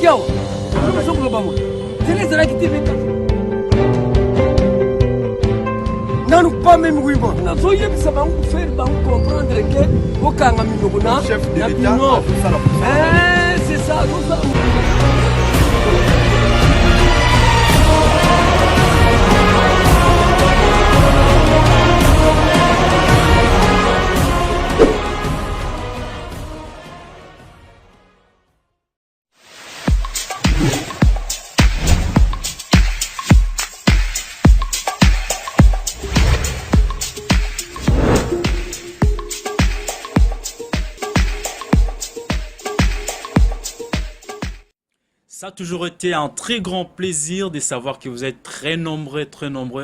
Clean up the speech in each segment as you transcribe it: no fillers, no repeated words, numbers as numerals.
Kiao, nous sommes le Bama. C'est les gens qui t'aiment. Non, pas même oui, bon. Non, soyez ça va vous faire comprendre que au Kanga Minogona, chef de l'État, c'est ça, nous ça. Ça a toujours été un très grand plaisir de savoir que vous êtes très nombreux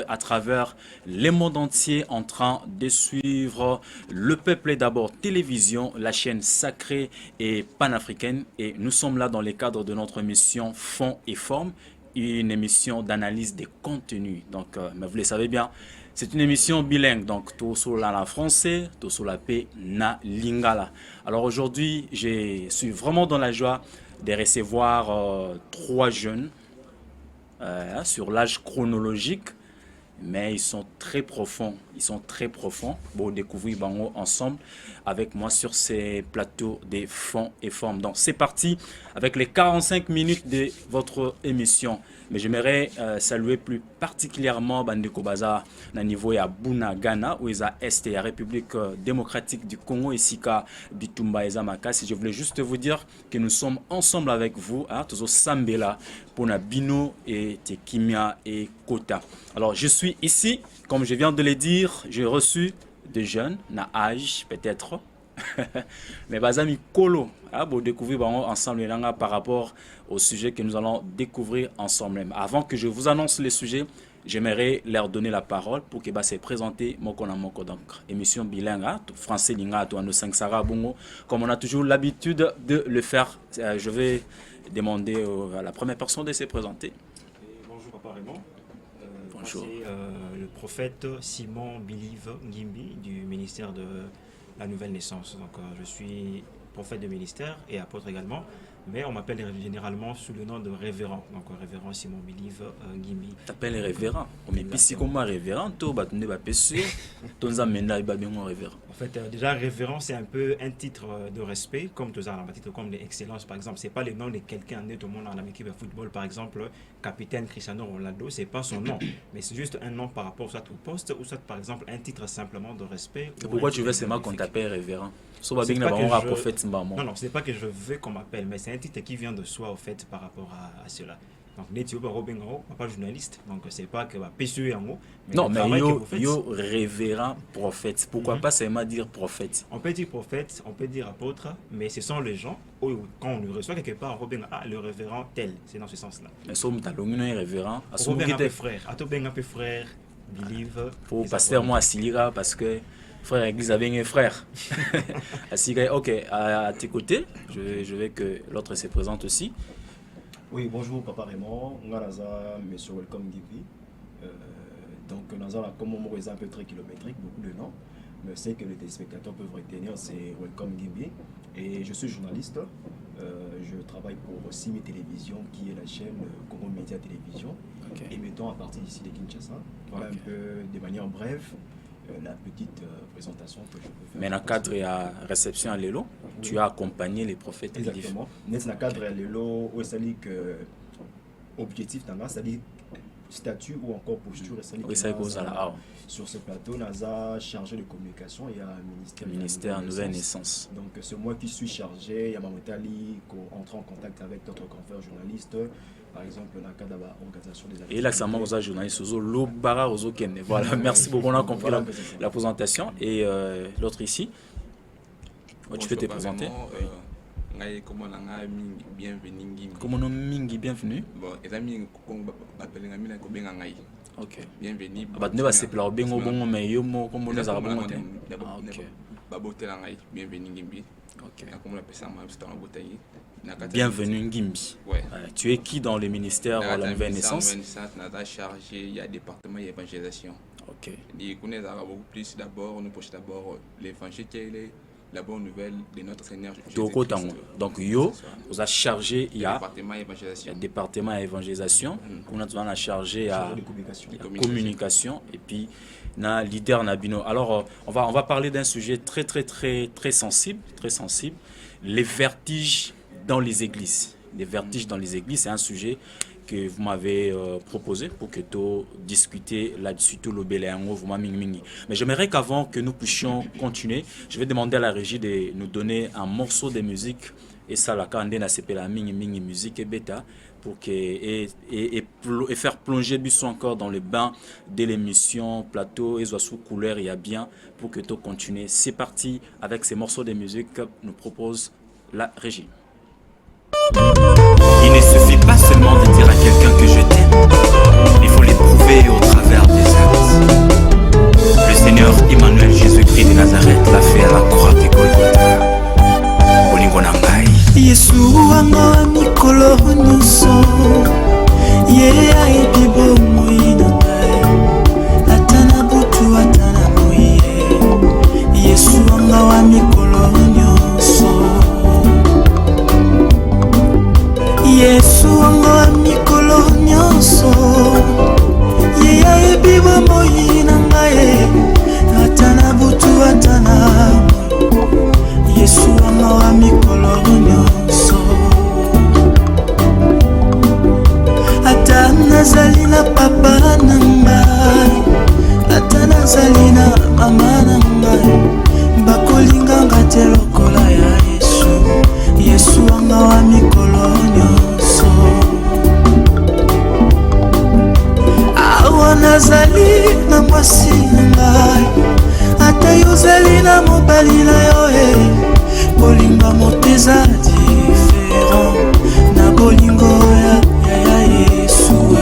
à travers le monde entier en train de suivre Le Peuple est d'abord télévision, la chaîne sacrée et panafricaine. Et nous sommes là dans le cadre de notre émission Fond et Forme, une émission d'analyse des contenus. Donc, mais vous le savez bien, c'est une émission bilingue, donc tout sur la français, tout sur la paix na lingala. Alors aujourd'hui, je suis vraiment dans la joie de recevoir 3 jeunes sur l'âge chronologique, mais ils sont très profonds. Ils sont très profonds. Bon, découvrir Bango ensemble avec moi sur ces plateaux des fonds et formes. Donc c'est parti avec les 45 minutes de votre émission. Mais j'aimerais saluer plus particulièrement Bandeko Baza na niveau ya Buna Ghana où ils a est la République démocratique du Congo et Sika Bitumba et Zamakasi. Je voulais juste vous dire que nous sommes ensemble avec vous, hein, tous au Sambela pour Bino et Tekimia et Kota. Alors je suis ici, comme je viens de le dire, j'ai reçu des jeunes, na âge peut-être, mais Bazami Kolo, pour découvrir ensemble par rapport au sujet que nous allons découvrir ensemble. Avant que je vous annonce le sujet, j'aimerais leur donner la parole pour qu'ils se présenter Mokona Moko. Donc, émission bilingue, français, linga, no 5 Sara Bongo, comme on a toujours l'habitude de le faire. Je vais demander à la première personne de se présenter. Bonjour Papa Raymond. Bonjour. C'est le prophète Simon Bilive Ngimbi du ministère de la Nouvelle Naissance. Donc je suis prophète de ministère et apôtre également, mais on m'appelle généralement sous le nom de révérend. Donc révérend Simon Bilive Ngimbi. T'appelles révérend. Mais puis si comme révérend, tu vas te passer ton amenda il va bien révérend. En fait, déjà révérend c'est un peu un titre de respect, comme tous un titre comme l'excellence par exemple. C'est pas le nom de quelqu'un né au monde en équipe de football par exemple, capitaine Cristiano Ronaldo, c'est pas son nom, mais c'est juste un nom par rapport soit au poste ou soit par exemple un titre simplement de respect. Pourquoi tu veux seulement qu'on t'appelle révérend? Non, non, ce n'est pas que je veux qu'on m'appelle, mais c'est un titre qui vient de soi, au fait, par rapport à cela. Donc, Netio Robin, pas journaliste, donc c'est pas que PCE en haut. Non, mais yo révérend prophète. Pourquoi pas seulement dire prophète? On peut dire prophète, on peut dire apôtre, mais ce sont les gens, où, quand on le reçoit quelque part, Robin, le révérend tel, c'est dans ce sens-là. Mais somme talomino est révérend. Robin un peu frère, Atobin un peu frère, Believe. Pour pasteur moi à Silira, parce que frère église avec un frère. Ok, à tes côtés, je vais que l'autre se présente aussi. Oui, bonjour Papa Raymond, Ngaraza, Monsieur Welcome Gibi. Donc, nous avons comme on est un peu très kilométrique, beaucoup de noms. Mais c'est que les téléspectateurs peuvent retenir, c'est Welcome Gibi. Et je suis journaliste. Je travaille pour Simi Télévision, qui est la chaîne Congo Média Télévision. Okay. Émettant à partir d'ici de Kinshasa. Voilà un peu de manière brève la petite présentation que je peux faire. Mais dans le cadre de la réception à l'élo, tu as accompagné les prophètes. Exactement. Dans le cadre de l'élo, c'est-à-dire que objectif, c'est-à-dire statut ou encore posture, sur ce plateau, NASA chargé de communication, il y a un ministère Nouvelle Naissance. Donc c'est moi qui suis chargé, il y a Mamotali qui entre en contact avec d'autres confrères journalistes. Par exemple, dans le cadre de l'organisation des activités. Et là, ça m'a aux journalistes, voilà, merci beaucoup, on a compris la présentation. Et l'autre ici, tu peux te présenter. Comment Mingi, bienvenue. Bon, et amis, ok. Bienvenue. Bienvenue Ngimbi. Ouais. Tu es qui dans le ministère de la Nouvelle Naissance? Chargé, il y a département d'évangélisation. Ok. Beaucoup plus d'abord, nous pouvons d'abord l'évangile qui est la bonne nouvelle de notre Seigneur Toko Jésus-Christ. Tango. Donc yo, vous a chargé, il y a Département évangélisation. département à évangélisation, on a chargé à de communication. communication et puis na leader Nabino. Alors on va parler d'un sujet très sensible, les vertiges dans les églises. Les vertiges dans les églises, c'est un sujet que vous m'avez proposé pour que tu discuter là-dessus, tout le béléango, vous m'avez. Mais j'aimerais qu'avant que nous puissions continuer, je vais demander à la régie de nous donner un morceau de musique et ça la kande na sepela mingi musique et bêta pour que et faire plonger Bissou encore dans le bain de l'émission plateau et soit sous couleur il y a bien pour que tu continues. C'est parti avec ces morceaux de musique que nous propose la régie. Il ne suffit pas seulement de dire à quelqu'un que je t'aime, il faut l'éprouver au travers des actes. Le Seigneur Emmanuel Jésus-Christ de Nazareth l'a fait à la croix de Golgotha. Bolingo nangai Yesu anga mikolo nyonso ye ayebi bomoi na ngai ata na butu ata na moye Yesu anga wa mikolo nyonso Yesu anga mikolo nyonso ye ayebi bomoi na ngai ata na butu ata na Yesu anga wa mikolo nyonso ata nazali na papa na ngai ata nazali na mama na ngai bakolinganga te lokola ya Yesu Yesu anga wa mikolo nyonso awa nazali na mwasi na ngai ata yozali na mobali na yo bolingo moteza différent na bolingo ya Yesu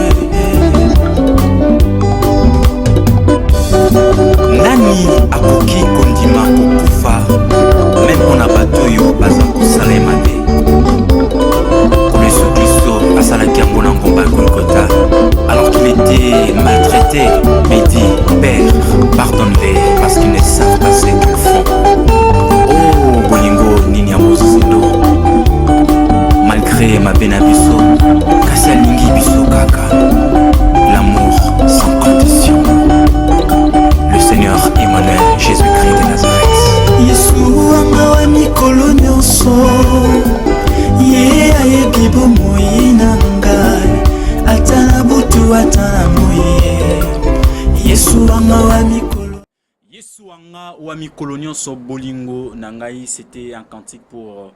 nani akoki kondima kokufa même mpona bato oyo baza kosalema te Yesu Kristo asalaki yango na ngomba ya Golgotha alors qu'il était maltraité mais dit Père pardonne-les parce qu'ils ne savent pas ce qu'ils font. Oh bolingo nini ya mozendo malgré ma benabiso kasi alingi biso kaka l'amour sans condition. Le Seigneur Emmanuel Jésus-Christ de Nazareth. Yesu anga wa mikolo nyonso ye ayebi bomoi na ngai ata na butu ata na moye Yesu anga wa mikolo Yesuanga Wami Colonion so Bolingo Nangai, c'était un cantique pour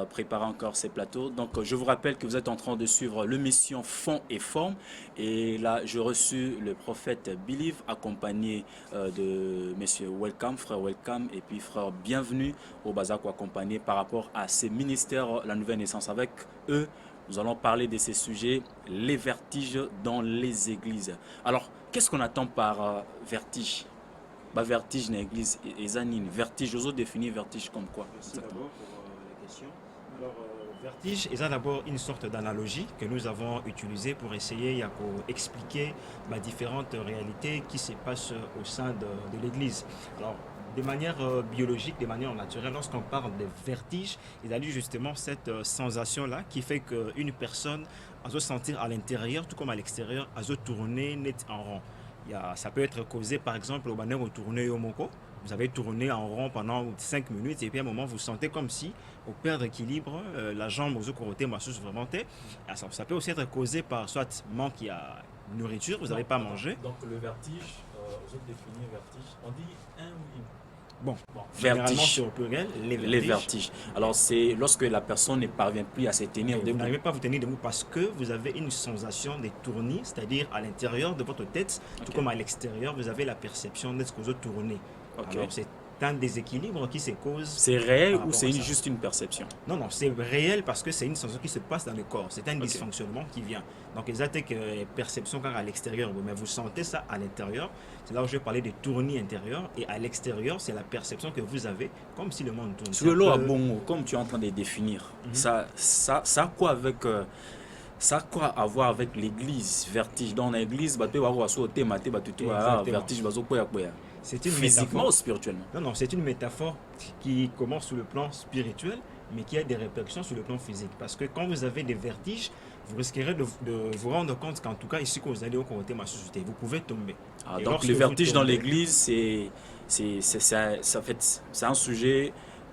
préparer encore ces plateaux. Donc je vous rappelle que vous êtes en train de suivre l'émission Fond et Forme. Et là, j'ai reçu le prophète Believe accompagné de monsieur Welcome, frère Welcome, et puis frère Bienvenue au Bazako accompagné par rapport à ces ministères, la nouvelle naissance. Avec eux, nous allons parler de ces sujets, les vertiges dans les églises. Alors, qu'est-ce qu'on attend par vertige? Bah, vertige dans l'église, vertige, j'ose définir vertige comme quoi? Merci d'abord pour la question. Alors, vertige, c'est d'abord une sorte d'analogie que nous avons utilisée pour essayer d'expliquer différentes réalités qui se passent au sein de l'église. Alors, de manière biologique, de manière naturelle, lorsqu'on parle de vertige, il y a justement cette sensation-là qui fait qu'une personne va se sentir à l'intérieur, tout comme à l'extérieur, à se tourner net en rond. Ça peut être causé par exemple au banner où tourner au moko. Vous avez tourné en rond pendant 5 minutes et puis à un moment vous sentez comme si au perdre équilibre, la jambe aux côtés massous vraiment. Ça peut aussi être causé par soit manque de nourriture, vous n'avez pas mangé. Donc le vertige, vous définissez vertige, on dit un ou une. Bon, vertige, sur le pluriel, les vertiges. Alors c'est lorsque la personne ne parvient plus à se tenir debout. Vous n'arrivez pas à vous tenir debout parce que vous avez une sensation de tournis, c'est-à-dire à l'intérieur de votre tête, tout comme à l'extérieur, vous avez la perception d'être que vous tournez. Alors c'est un déséquilibre qui se cause. C'est réel ou c'est juste une perception? Non, non, c'est réel parce que c'est une sensation qui se passe dans le corps. C'est un dysfonctionnement qui vient. Donc, exactement que perception quand à l'extérieur, mais vous sentez ça à l'intérieur. C'est là où je vais parler de tournis intérieur. Et à l'extérieur, c'est la perception que vous avez, comme si le monde tourne. Sur le lot à bon, comme tu es en train de définir, ça a quoi avec Ça a quoi à voir avec l'église, vertige? Dans l'église, bah, tu vas voir sur le thème, tu vas Exactement. vertige, bah, quoi, C'est une physiquement métaphore. ou spirituellement? Non, c'est une métaphore qui commence sur le plan spirituel, mais qui a des répercussions sur le plan physique. Parce que quand vous avez des vertiges, vous risquerez de vous rendre compte qu'en tout cas, ici, quand vous allez au côté de ma société, vous pouvez tomber. Ah, Et donc lorsque le vous vertige dans tombez- l'église, c'est un sujet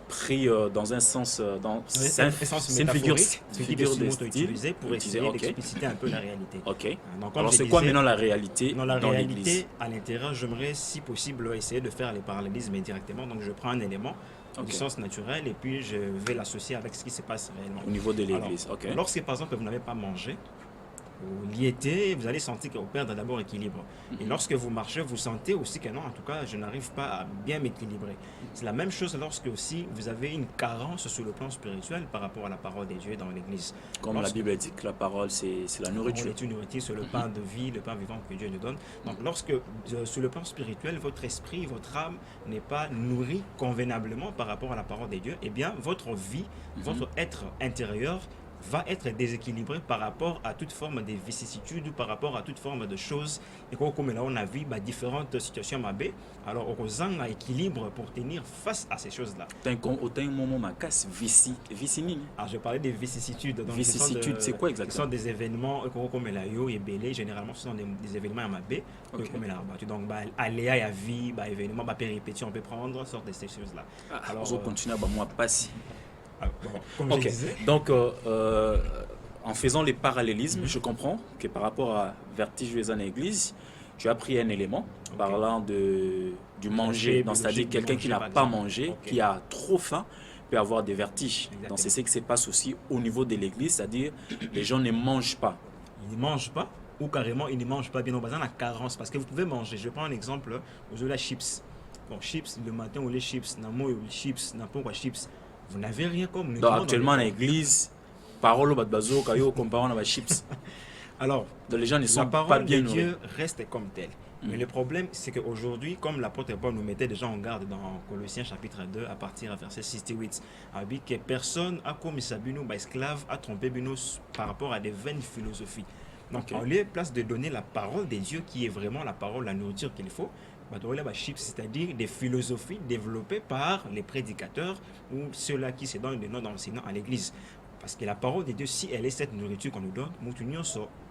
pris dans un sens, c'est une figure, c'est une figure de style utilisée pour utilisée, essayer ok. d'expliciter un peu la réalité. Ok. Donc, comme Alors je c'est quoi disais, maintenant la réalité dans la dans réalité, l'église? à l'intérieur, j'aimerais, si possible, essayer de faire les parallélismes directement. Donc, je prends un élément Ok. du sens naturel et puis je vais l'associer avec ce qui se passe réellement. Au niveau de l'église, Alors, ok. Lorsque, par exemple, vous n'avez pas mangé, vous liétez, vous allez sentir que vous perdez d'abord équilibre. Et lorsque vous marchez, vous sentez aussi que non, en tout cas, je n'arrive pas à bien m'équilibrer. C'est la même chose lorsque aussi vous avez une carence sur le plan spirituel par rapport à la parole de Dieu dans l'Église. Comme la Lorsque- Bible dit que la parole, c'est la on nourriture. est une nourriture sur le pain de vie, le pain vivant que Dieu nous donne. Donc lorsque, sur le plan spirituel, votre esprit, votre âme n'est pas nourri convenablement par rapport à la parole de Dieu, eh bien, votre vie, votre être intérieur va être déséquilibré par rapport à toute forme de vicissitude, par rapport à toute forme de choses. Et comme là, on a vu différentes situations mabé. Alors, on a un équilibre pour tenir face à ces choses-là. Autant un moment ma casse vicini. Alors, je parlais des vicissitudes. Donc, Vicissitudes, c'est quoi Ce sont exactement? des événements comme la yo et belé. Généralement, ce sont des événements à mabé. Ok. Comme la donc, aléa et vie, événements, péripéties, on peut prendre sorte de ces choses-là. Alors, on continue à moi passer. Comme Ok. je disais, Donc, en faisant les parallélismes, je comprends que par rapport à vertige en église, tu as pris un élément parlant du manger, donc c'est-à-dire biologique, quelqu'un qui manger, n'a par pas exemple. mangé, Ok. qui a trop faim, peut avoir des vertiges. Exactement. Donc c'est ce qui se passe aussi au niveau de l'église, c'est-à-dire les gens ne mangent pas. ils ne mangent pas, ou carrément, ils ne mangent pas bien. On a la carence. Parce que vous pouvez manger. Je prends un exemple. Vous avez la chips. Bon, chips, le matin, ou les chips, namo, chips, n'importe quoi, chips. Vous n'avez rien comme Donc nutriments actuellement dans en le corps. église, parole au bazo, kayo, comparant à la chips. Alors, Donc les gens ne la sont pas parole bien de nourris. Dieu reste comme telle. Mais le problème, c'est qu'aujourd'hui, comme l'apôtre Paul nous mettait déjà en garde dans Colossiens chapitre 2, à partir du verset 6 et 8, a dit que personne a commis sa esclave, a trompé Binos par rapport à des vaines philosophies. Donc, Ok. en lieu place de donner la parole de Dieu, qui est vraiment la parole, la nourriture qu'il faut, chips, c'est-à-dire des philosophies développées par les prédicateurs ou ceux-là qui se donnent des noms d'enseignants à l'église. Parce que la parole de Dieu, si elle est cette nourriture qu'on nous donne,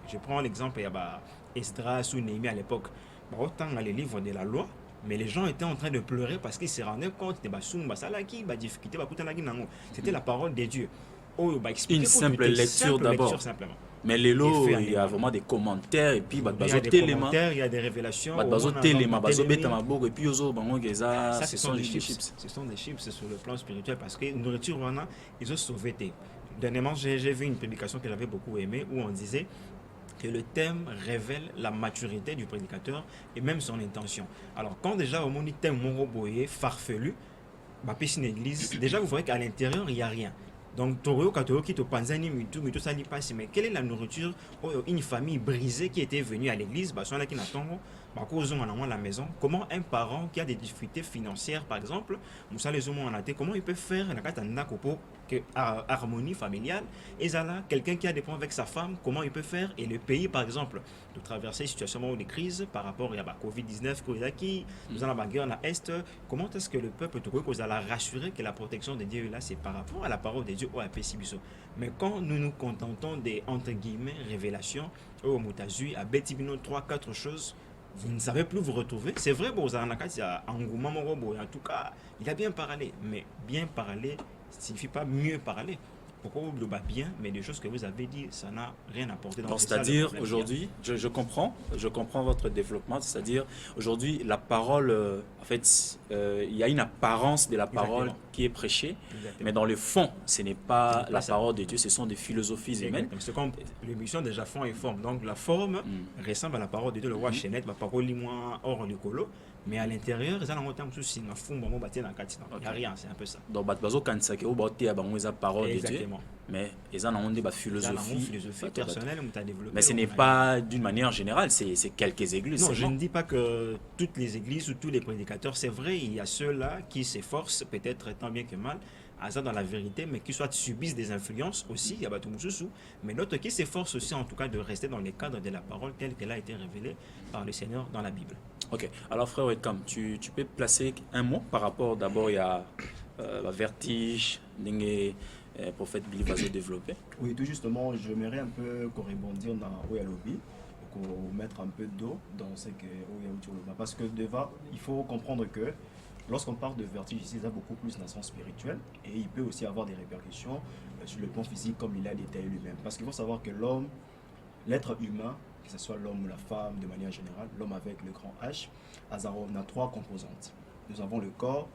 je prends l'exemple, il y a Esdras ou Néhémie à l'époque. Autant dans les livres de la loi, mais les gens étaient en train de pleurer parce qu'ils se rendaient compte de difficulté, c'était la parole de Dieu. Une simple lecture d'abord. Simplement. Mais les lots, Et fait un il y a élément. vraiment des commentaires et puis Il y bazo a des téléma. commentaires, il y a des révélations. Bazo on a téléma, donc bazo télémie. beta maboko et puis ozo bango geza, Ça, ce sont des chips. Ce sont des chips sur le plan spirituel parce que nourriture, ils ont sauvé. Dernièrement, j'ai vu une prédication que j'avais beaucoup aimée où on disait que le thème révèle la maturité du prédicateur et même son intention. Alors, quand déjà au monde thème moroboye, farfelu, une église, déjà vous voyez qu'à l'intérieur, il n'y a rien. Donc, Toro Katoro qui te panzani mitu ça n'y passe. Mais quelle est la nourriture une famille brisée qui était venue à l'église, soit là qui n'attend à la maison. Comment un parent qui a des difficultés financières, par exemple, comment il peut faire que harmonie familiale et là quelqu'un qui a des problèmes avec sa femme, comment il peut faire, et le pays par exemple de traverser une situation de crise par rapport à Covid-19 qui nous avons la guerre dans l'Est, comment est-ce que le peuple vous allez rassurer que la protection de Dieu est là, c'est par rapport à la parole de Dieu au APCBISO. Mais quand nous nous contentons des entre guillemets révélations au Moutazui à Betibino 3-4 choses, vous ne savez plus vous retrouver. C'est vrai, en tout cas, il a bien parlé, mais bien parler ne signifie pas mieux parler. Pourquoi vous le bien, mais des choses que vous avez dit, ça n'a rien apporté. Donc, c'est-à-dire, aujourd'hui, je comprends votre développement, c'est-à-dire, aujourd'hui, la parole, en fait, il y a une apparence de la parole qui est prêchée, mais dans le fond, ce n'est pas la parole de Dieu, ce sont des philosophies humaines. C'est comme l'émission déjà fond et forme. Donc, la forme ressemble à la parole de Dieu, le roi Chénette, la parole moins hors du colo, mais à l'intérieur, il y a rien, c'est un peu ça. Donc, la parole de Dieu. Mais ils ont des philosophie personnelle, mais ce n'est pas d'une manière générale, c'est quelques églises. Non, je ne dis pas que toutes les églises ou tous les prédicateurs, c'est vrai, il y a ceux-là qui s'efforcent, peut-être tant bien que mal, aza dans la vérité, mais qui soit subissent des influences aussi, il y a bato mosusu, mais d'autres qui s'efforcent aussi en tout cas de rester dans les cadres de la parole telle qu'elle a été révélée par le Seigneur dans la Bible. Ok, alors frère Welcome, tu peux placer un mot par rapport, d'abord il y a la vertige, le prophète Billy Vazo développé. Oui, tout justement, j'aimerais un peu rebondir dans Oyalobi, pour mettre un peu d'eau dans ce que Oyalobi, parce que déjà, il faut comprendre que lorsqu'on parle de vertige ici, ça a beaucoup plus d'un sens spirituel et il peut aussi avoir des répercussions sur le plan physique comme il a détaillé lui-même. Parce qu'il faut savoir que l'homme, l'être humain, que ce soit l'homme ou la femme de manière générale, l'homme avec le grand H, on a 3 composantes. Nous avons le corps,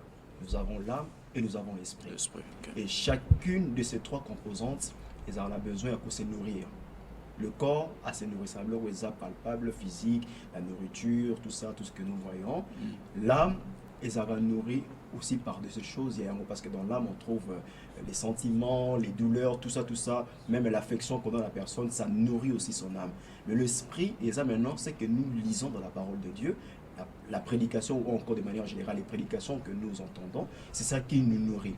nous avons l'âme et nous avons l'esprit. Okay. Et chacune de ces 3 composantes, ils en ont besoin pour se nourrir. Le corps a ses nourrissables, palpables, physique, la nourriture, tout ça, tout ce que nous voyons. L'âme, ils en nourrit aussi par de ces choses, parce que dans l'âme, on trouve les sentiments, les douleurs, tout ça, même l'affection qu'on a à la personne, ça nourrit aussi son âme. Mais l'esprit, et ça maintenant, c'est que nous lisons dans la parole de Dieu, la prédication, ou encore de manière générale, les prédications que nous entendons, c'est ça qui nous nourrit.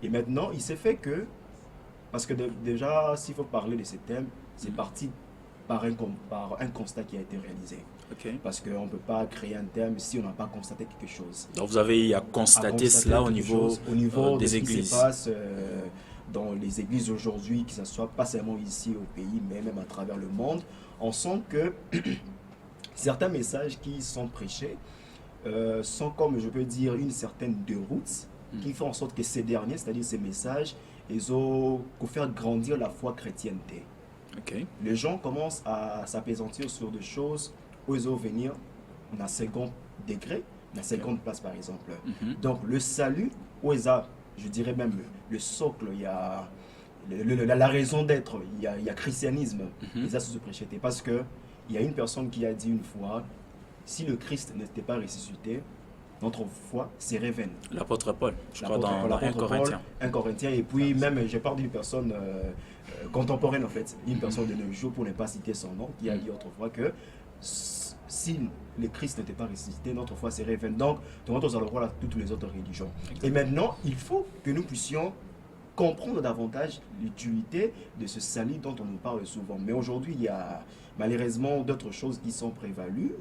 Et maintenant, il s'est fait que, parce que déjà, s'il faut parler de ces thèmes, c'est parti par un constat qui a été réalisé. Okay. Parce qu'on ne peut pas créer un thème si on n'a pas constaté quelque chose. Donc vous avez constaté cela au niveau des églises. Ce qui se passe dans les églises aujourd'hui, que ce soit pas seulement ici au pays, mais même à travers le monde, on sent que certains messages qui sont prêchés sont, comme je peux dire, une certaine déroute qui fait en sorte que ces derniers, c'est-à-dire ces messages, ils ont faire grandir la foi chrétienne. Okay. Les gens commencent à s'apaisantir sur des choses où ils vont venir dans second degré, dans seconde place par exemple. Donc le salut, où ils ont, je dirais même le socle, il y a la raison d'être, il y a christianisme, ils ont se prêcher. Parce qu'il y a une personne qui a dit une fois, si le Christ n'était pas ressuscité, notre foi serait vaine. L'apôtre Paul, je crois dans 1 Corinthiens. 1 Corinthiens, et puis même, je parle d'une personne contemporaine en fait, une personne de nos jours, pour ne pas citer son nom, qui a dit autrefois que si le Christ n'était pas ressuscité, notre foi serait vaine. Donc, nous allons voir toutes les autres religions. Et maintenant, il faut que nous puissions comprendre davantage l'utilité de ce salut dont on nous parle souvent. Mais aujourd'hui, il y a malheureusement d'autres choses qui sont prévalues.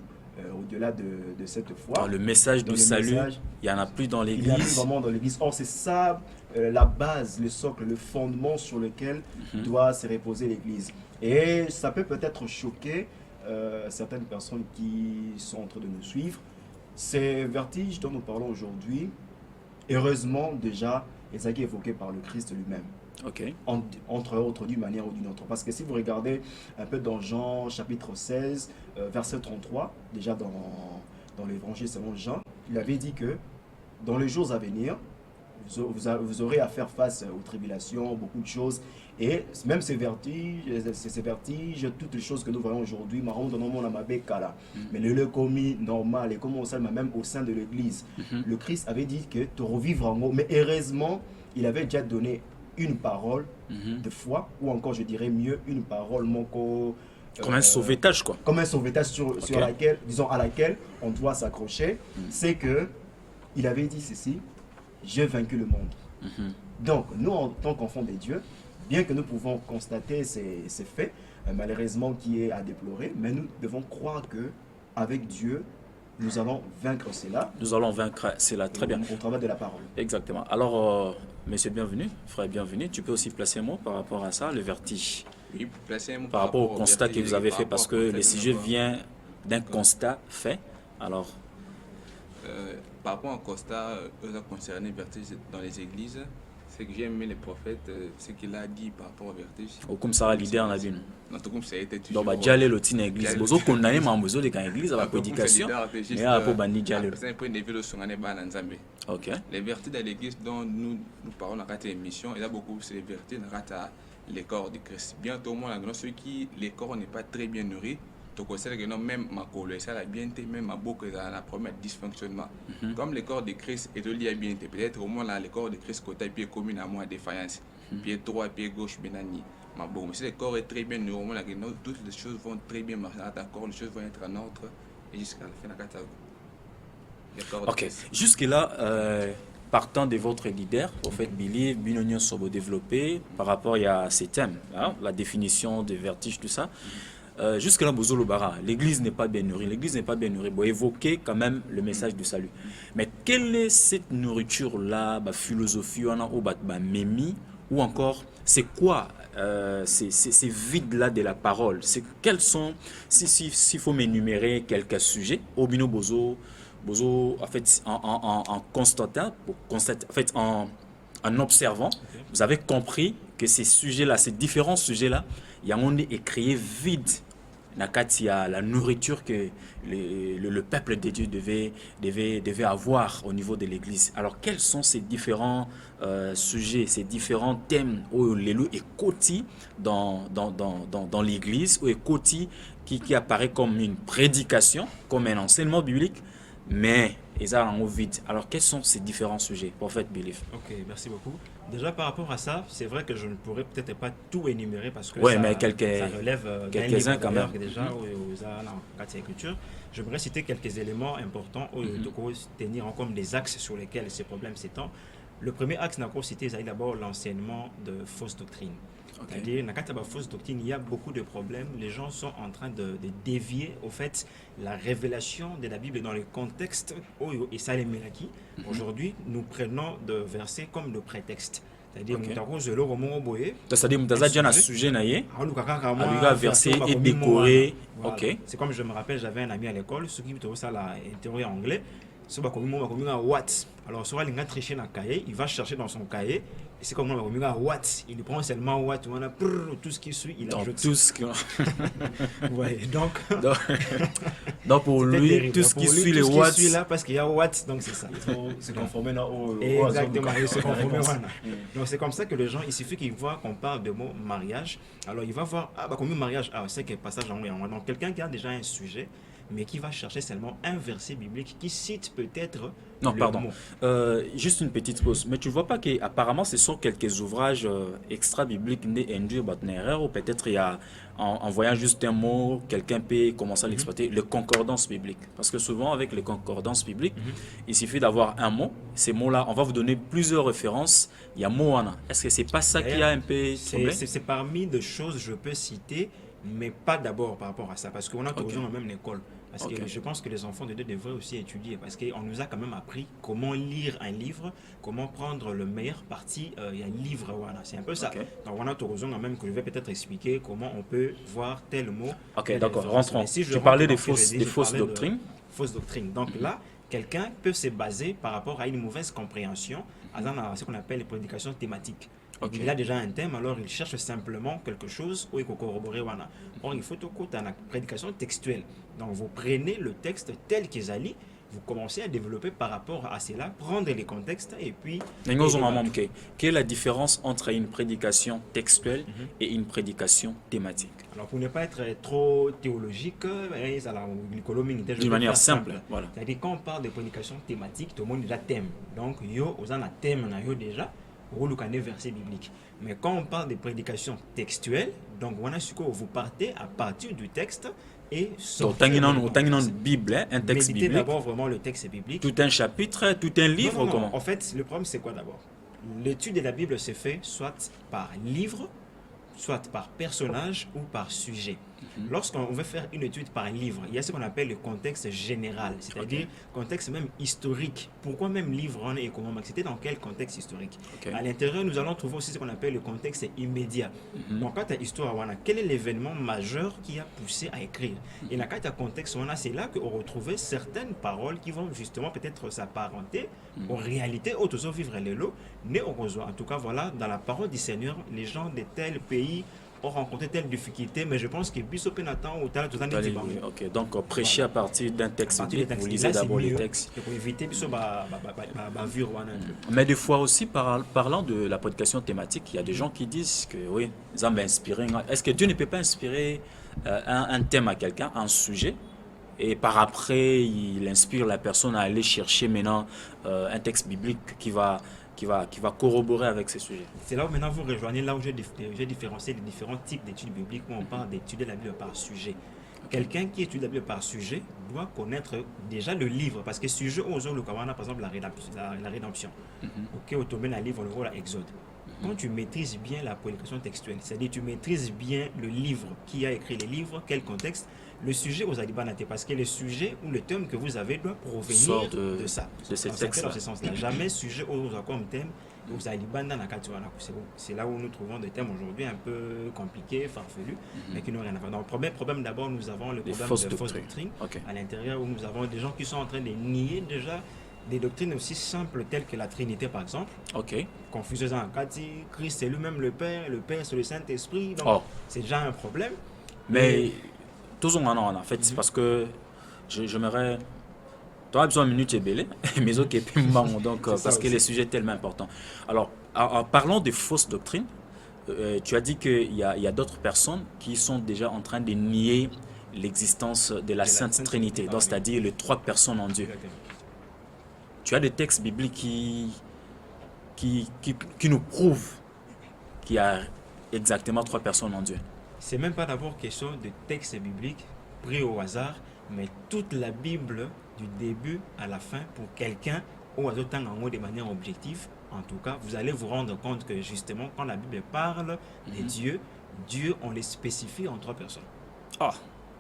Au-delà de cette foi. Dans le message du salut, il n'y en a plus dans l'église. Il n'y a plus vraiment dans l'église. Or, c'est ça la base, le socle, le fondement sur lequel doit se reposer l'église. Et ça peut peut-être choquer certaines personnes qui sont en train de nous suivre. Ces vertiges dont nous parlons aujourd'hui, heureusement déjà, ils ont été évoqués par le Christ lui-même. Okay. Entre autres, d'une manière ou d'une autre. Parce que si vous regardez un peu dans Jean chapitre 16, verset 33, déjà dans l'évangile selon Jean, il avait dit que dans les jours à venir, vous aurez à faire face aux tribulations, beaucoup de choses. Et même ces vertiges, toutes les choses que nous voyons aujourd'hui, mais le leucomie normal, et comme on sait même au sein de l'église, le Christ avait dit que tu revivras en haut. Mais heureusement, il avait déjà donné une parole de foi, ou encore je dirais mieux une parole comme un sauvetage quoi. Comme un sauvetage sur laquelle, disons à laquelle on doit s'accrocher. C'est que il avait dit ceci: j'ai vaincu le monde. Donc nous en tant qu'enfants de Dieu, bien que nous pouvons constater ces faits malheureusement qui est à déplorer, mais nous devons croire que avec Dieu nous allons vaincre cela. Nous allons vaincre cela, très bien. Au travers de la parole. Exactement. Alors, monsieur bienvenu, frère bienvenu, tu peux aussi placer un mot par rapport à ça, le vertige. Oui, placer un mot par rapport au constat que vous avez fait, parce que le sujet vient d'un constat fait. Alors, par rapport au constat concerné le vertige dans les églises, c'est que j'ai aimé les prophètes, ce qu'il a dit par rapport au vertige. Au comme ça, l'idée en a vu. Non, tout comme ça a été toujours. Donc, déjà, les dans l'église. Vous avez condamné ma maison de l'église à la prédication. Mais à pour bannir déjà. C'est un peu une vidéo sur Ok. Les vertus de l'église dont nous parlons dans cette émission, il y a beaucoup de vertus dans les corps de Christ. Bientôt, moi, ceux qui, les corps n'est pas très bien nourris. Donc, c'est que même ma colère, ça a bien été, même ma boucle dans la première dysfonctionnement. Comme le corps de Christ est lié à bien été, peut-être au moins là, le corps de Christ côté pied commun à moi défaillance, pied droit, pied gauche, benani. Mais bon, si le corps est très bien nourri, au moins là, toutes les choses vont très bien marcher, d'accord, les choses vont être en ordre et jusqu'à la fin de la catastrophe. Ok, jusque là. partant de votre leader, au fait, Billy, Binonion Sobo développé par rapport à ces thèmes, hein, la définition des vertiges, tout ça. Jusque-là, Bozolo Bara, l'église n'est pas bien nourrie. L'église n'est pas bien nourrie. Bon, évoquer quand même le message du salut. Mais quelle est cette nourriture-là, philosophie, on a au Memi, ou encore, c'est quoi ces vides-là de la parole? Quels sont, s'il faut m'énumérer quelques sujets, Obino Bozo, en fait, en constatant, en fait, en observant, vous avez compris que ces sujets-là, ces différents sujets-là, il y a un écrit vide. Il y a la nourriture que le peuple de Dieu devait avoir au niveau de l'Église. Alors, quels sont ces différents sujets, ces différents thèmes où l'élu est côté dans l'Église, où est côté qui apparaît comme une prédication, comme un enseignement biblique, mais ils ont vide. Alors, quels sont ces différents sujets, prophète Belief? Ok, merci beaucoup. Déjà, par rapport à ça, c'est vrai que je ne pourrais peut-être pas tout énumérer parce que ouais, ça, mais ça relève quelques-uns quand même. Déjà, aux culture. J'aimerais citer quelques éléments importants de tenir comme des axes sur lesquels ces problèmes s'étendent. Le premier axe, n'a cité, c'est d'abord l'enseignement de fausses doctrines. Okay. C'est-à-dire, dans la fausse doctrine, il y a beaucoup de problèmes. Les gens sont en train de dévier, au fait, la révélation de la Bible dans le contexte et ça les melaki. Aujourd'hui, nous prenons de versets comme le prétexte. C'est-à-dire, un sujet verset et décoré. Ok. C'est comme je me rappelle, j'avais un ami à l'école, ce qui me ça la théorie anglais. Alors, soit il a triché dans le cahier, il va chercher dans son cahier. Et c'est comme Watt, il prend seulement Watt, tout ce qui suit, il ajoute. Tout ce qui... ouais, donc pour lui, terrible. Tout ce qui suit les Watts. Suit là parce qu'il y a Watt, donc c'est ça. Se conformer au exactement, il se conformer. Donc c'est comme ça que les gens, il suffit qu'ils voient qu'on parle de mot mariage. Alors il va voir, comme mariage, c'est quel passage en anglais. Donc quelqu'un qui a déjà un sujet, mais qui va chercher seulement un verset biblique qui cite peut-être juste une petite pause. Mais tu ne vois pas qu'apparemment ce sont quelques ouvrages extra-bibliques induits par une erreur, ou peut-être il y a, en voyant juste un mot, quelqu'un peut commencer à l'exploiter, le concordance biblique. Parce que souvent avec les concordances bibliques, il suffit d'avoir un mot. Ces mots-là, on va vous donner plusieurs références. Il y a Moana. Est-ce que c'est pas ça qui a un peu problème? C'est parmi des choses que je peux citer, mais pas d'abord par rapport à ça, parce qu'on a toujours la même école. Parce que je pense que les enfants de Dieu devraient aussi étudier, parce qu'on nous a quand même appris comment lire un livre, comment prendre le meilleur parti. Il y a un livre, voilà, c'est un peu ça. Donc on a toujours même que je vais peut-être expliquer comment on peut voir tel mot. Ok, d'accord, rentrons. Si tu parlais des fausses doctrines. Fausses doctrines. Donc là, quelqu'un peut se baser par rapport à une mauvaise compréhension, à ce qu'on appelle les prédications thématiques. Il a déjà un thème, alors il cherche simplement quelque chose où il faut corroborer. Or, il faut tout coup une prédication textuelle. Donc, vous prenez le texte tel qu'il est, vous commencez à développer par rapport à cela, prendre les contextes et puis... Quelle est la différence entre une prédication textuelle et une prédication thématique? Alors, pour ne pas être trop théologique, d'une manière simple. Voilà. C'est-à-dire, quand on parle de prédication thématique, tout le monde a déjà thème. Donc, vous avez un thème déjà. Verset biblique. Mais quand on parle de prédication textuelle, donc voilà ce que vous partez à partir du texte et sortez une Bible, un texte biblique. D'abord vraiment le texte biblique. Tout un chapitre, tout un livre, comment? En fait, le problème c'est quoi d'abord? L'étude de la Bible se fait soit par livre, soit par personnage ou par sujet. Lorsqu'on veut faire une étude par livre, il y a ce qu'on appelle le contexte général, c'est-à-dire contexte même historique. Pourquoi même livre et comment? C'était dans quel contexte historique? À l'intérieur, nous allons trouver aussi ce qu'on appelle le contexte immédiat. Donc, quand tu as histoire, quel est l'événement majeur qui a poussé à écrire? Et là, quand tu as contexte, c'est là qu'on retrouvait certaines paroles qui vont justement peut-être s'apparenter aux réalités, autres vivre les lots, mais au en tout cas, voilà, dans la parole du Seigneur, les gens de tel pays ont rencontré telle difficulté, mais je pense que Bishop Nathan ou tal, ok, donc prêcher à partir d'un texte biblique, vous lisez d'abord les textes. Pour éviter Bishop mais des fois aussi, parlant de la prédication thématique, il y a des gens qui disent que oui, ça m'a inspiré. Est-ce que Dieu ne peut pas inspirer un thème à quelqu'un, un sujet, et par après, il inspire la personne à aller chercher maintenant un texte biblique qui va corroborer avec ces sujets. C'est là où maintenant vous rejoignez là où j'ai différencié les différents types d'études bibliques où on parle d'étudier la Bible par sujet. Quelqu'un qui étudie la Bible par sujet doit connaître déjà le livre, parce que sujet aux le Kawana, par exemple, la rédemption. Ok, au tombe, la livre, le rôle, Exode. Quand tu maîtrises bien la prédication textuelle, c'est-à-dire tu maîtrises bien le livre, qui a écrit les livres, quel contexte, le sujet aux Alibanate, parce que le sujet ou le thème que vous avez doit provenir de ça. De ces textes. Dans ce sens-là. Jamais sujet aux comme thème. C'est là où nous trouvons des thèmes aujourd'hui un peu compliqués, farfelus, mais qui n'ont rien à voir. Donc, le problème d'abord, nous avons le problème de fausses doctrines, à l'intérieur où nous avons des gens qui sont en train de nier déjà des doctrines aussi simples telles que la Trinité, par exemple. Confusion en Kati, Christ c'est lui-même le Père c'est le Saint-Esprit. Donc, c'est déjà un problème. Mais tous en fait, c'est parce que j'aimerais. Tu as besoin de minutes et belé, mais ok, donc parce que le sujet est tellement important. Alors, en parlant de fausses doctrines, tu as dit qu'il y a d'autres personnes qui sont déjà en train de nier l'existence de la Sainte Trinité, donc c'est-à-dire les 3 personnes en Dieu. Tu as des textes bibliques qui nous prouvent qu'il y a exactement 3 personnes en Dieu. C'est même pas d'abord question de textes bibliques pris au hasard, mais toute la Bible du début à la fin pour quelqu'un ou à d'autres en de manière objective. En tout cas, vous allez vous rendre compte que justement, quand la Bible parle des dieux, Dieu, on les spécifie en 3 personnes.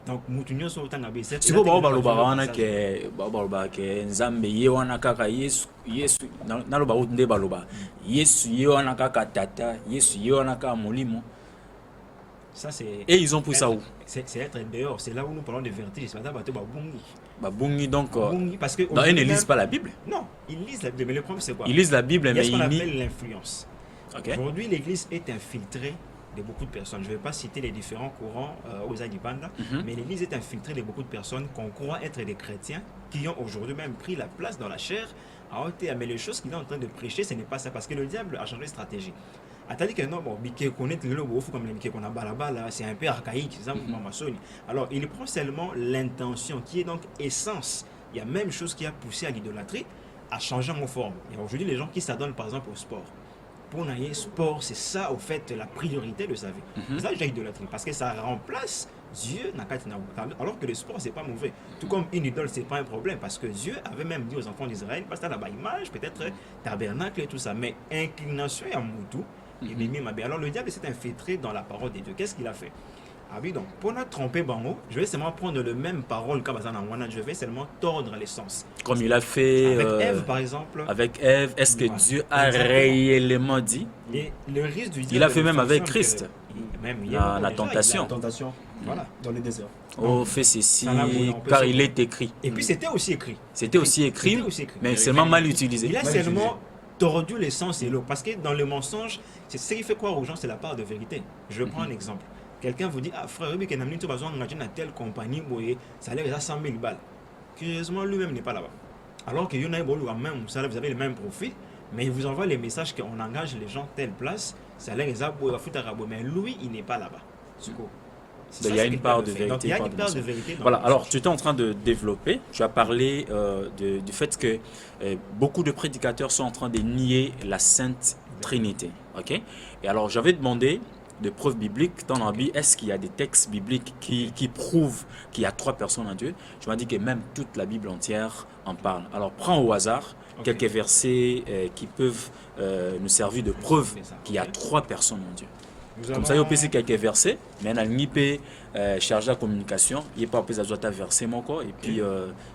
Donc, Moutounion sont autant à si vous avez que Nzambe yewana kaka Yesu naloba utunde baloba Yesu yewana kaka tata Yesu yewana kaka molimo. Ça c'est. Et ils ont pris ça où? C'est être dehors. C'est là où nous parlons de vertige. C'est pas babungi. Babungi donc. Parce que non, ils ne lisent pas la Bible. Non, ils lisent la Bible. Mais le problème c'est quoi? Ils lisent la Bible, mais il y a ce qu'on appelle l'influence. Okay. Aujourd'hui, l'Église est infiltrée de beaucoup de personnes. Je ne vais pas citer les différents courants aux Adibanda, mais l'Église est infiltrée de beaucoup de personnes qu'on croit être des chrétiens qui ont aujourd'hui même pris la place dans la chair. Mais les choses qu'il est en train de prêcher, ce n'est pas ça, parce que le diable a changé de stratégie. C'est-à-dire que non, bon, c'est un peu archaïque, alors il prend seulement l'intention qui est donc essence. Il y a même chose qui a poussé à l'idolâtrie, à changer en forme. Il y a aujourd'hui les gens qui s'adonnent par exemple au sport. Pour naïe sport, c'est ça au fait la priorité de sa vie. C'est ça déjà idolâtrie, parce que ça remplace Dieu, alors que le sport c'est pas mauvais. Tout comme une idole c'est pas un problème, parce que Dieu avait même dit aux enfants d'Israël, parce que là-bas image, peut-être tabernacle et tout ça, mais inclination et amoutou. Alors le diable s'est infiltré dans la parole de Dieu. Qu'est-ce qu'il a fait? Ah oui, donc pour nous tromper Bango, je vais seulement prendre le même parole je vais seulement tordre les sens. Comme il a fait avec Ève par exemple. Avec Ève, est-ce que Dieu a réellement dit? Et le risque du diable, il a fait même avec Christ. La tentation. Voilà, dans le désert. Fais ceci, car il est écrit. Et puis c'était aussi écrit. C'était aussi écrit, mais seulement mal utilisé. Il a seulement tordu les sens et l'eau. Parce que dans le mensonge, c'est ce qui fait croire aux gens, c'est la part de vérité. Je prends un exemple. Quelqu'un vous dit, ah frère, tu as telle compagnie, ça a l'air à 100 000 balles. Curieusement, lui-même n'est pas là-bas. Alors que vous avez le même profil, mais il vous envoie les messages qu'on engage les gens telle place, ça a l'air mais lui, il n'est pas là-bas. Il y a une part de vérité. Donc, il y a une part de vérité. Voilà, alors tu étais en train de développer, tu as parlé du fait que beaucoup de prédicateurs sont en train de nier la Sainte Trinité. Okay? Et alors j'avais demandé des preuves bibliques dans la Bible. Est-ce qu'il y a des textes bibliques qui prouvent qu'il y a 3 personnes en Dieu? Je m'ai dit que même toute la Bible entière en parle. Alors prends au hasard quelques versets qui peuvent nous servir de preuve qu'il y a 3 personnes en Dieu. Comme ça, il y a quelques versets, mais on a chargé la communication, il n'y a pas besoin de verser mon corps, et puis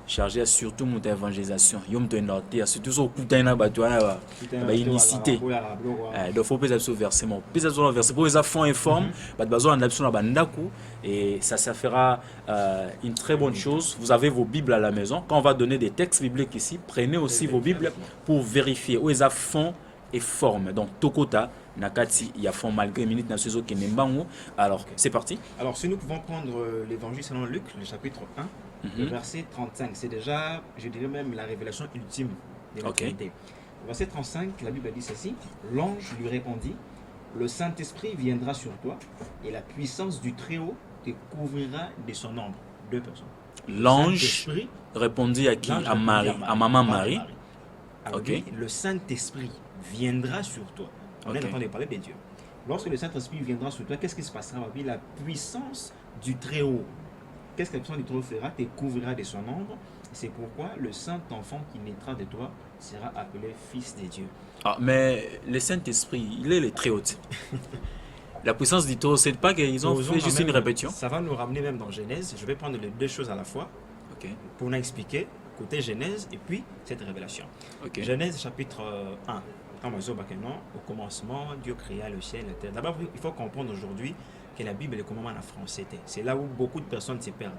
chargé surtout mon évangélisation. Il y a surtout ce coup de unicité. Donc, il faut verser mon verset. Pour les enfants informes, et ça fera une très bonne chose. Vous avez vos Bibles à la maison. Quand on va donner des textes bibliques ici, prenez aussi vos Bibles pour vérifier où ils font et forme. Donc, Tokota, Nakati, il y a fond malgré minute nationaux qui n'est pas. Alors, c'est parti. Alors, si nous pouvons prendre l'évangile selon Luc, le chapitre 1, le verset 35, c'est déjà, je dirais même, la révélation ultime de la Trinité. Verset 35, la Bible dit ceci: l'ange lui répondit, le Saint-Esprit viendra sur toi et la puissance du Très-Haut te couvrira de son ombre. 2 personnes. L'ange répondit à qui? À Marie, à maman Marie. Alors, le Saint-Esprit viendra sur toi. On est en train de parler de Dieu. Lorsque le Saint-Esprit viendra sur toi, qu'est-ce qui se passera? La puissance du Très-Haut qu'est-ce que la puissance du Très-Haut fera? Te couvrira de son ombre. C'est pourquoi le saint enfant qui naîtra de toi sera appelé fils de Dieu. Ah, mais le Saint-Esprit, il est le très haut. La puissance du Très-Haut, c'est pas qu'ils ont fait juste une répétition. Ça va nous ramener même dans Genèse. Je vais prendre les deux choses à la fois pour nous expliquer côté Genèse et puis cette révélation. Genèse chapitre 1. Au commencement, Dieu créa le ciel et la terre. D'abord, il faut comprendre aujourd'hui que la Bible est comment en français. C'est là où beaucoup de personnes se perdent.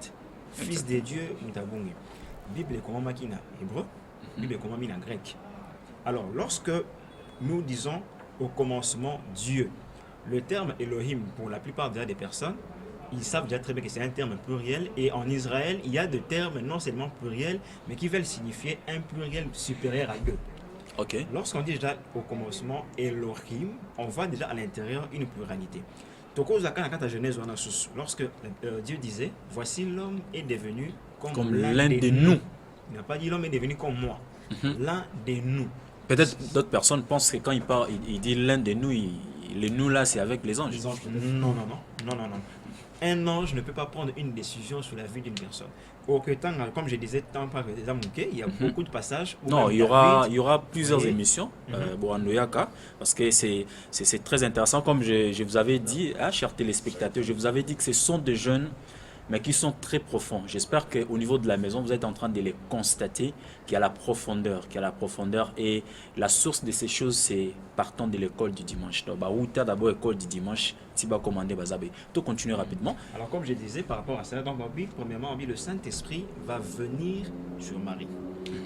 Fils de Dieu, Mutabungi. Bible est comment en hébreu, Bible est comment en grec. Alors, lorsque nous disons au commencement Dieu, le terme Elohim, pour la plupart des personnes, ils savent déjà très bien que c'est un terme pluriel. Et en Israël, il y a des termes non seulement pluriels, mais qui veulent signifier un pluriel supérieur à deux. Lorsqu'on dit déjà au commencement Elohim, on voit déjà à l'intérieur une pluralité. Lorsque Dieu disait, voici l'homme est devenu comme l'un de nous. Il n'a pas dit l'homme est devenu comme moi. L'un de nous. Peut-être d'autres personnes pensent que quand il parle, il dit l'un de nous, les nous là, c'est avec les anges. Non. Un ange ne peut pas prendre une décision sur la vie d'une personne. Comme je disais, il y a beaucoup de passages. Non, il y aura plusieurs émissions, parce que c'est très intéressant. Comme je vous avais dit, chers téléspectateurs, je vous avais dit que ce sont des jeunes, mais qui sont très profonds. J'espère qu'au niveau de la maison, vous êtes en train de les constater, qu'il y a la profondeur, et la source de ces choses, c'est partant de l'école du dimanche. D'abord, l'école du dimanche, tu vas commander Bazabé. Tout continue rapidement. Alors, comme je disais, par rapport à ça, donc, premièrement, le Saint-Esprit va venir sur Marie.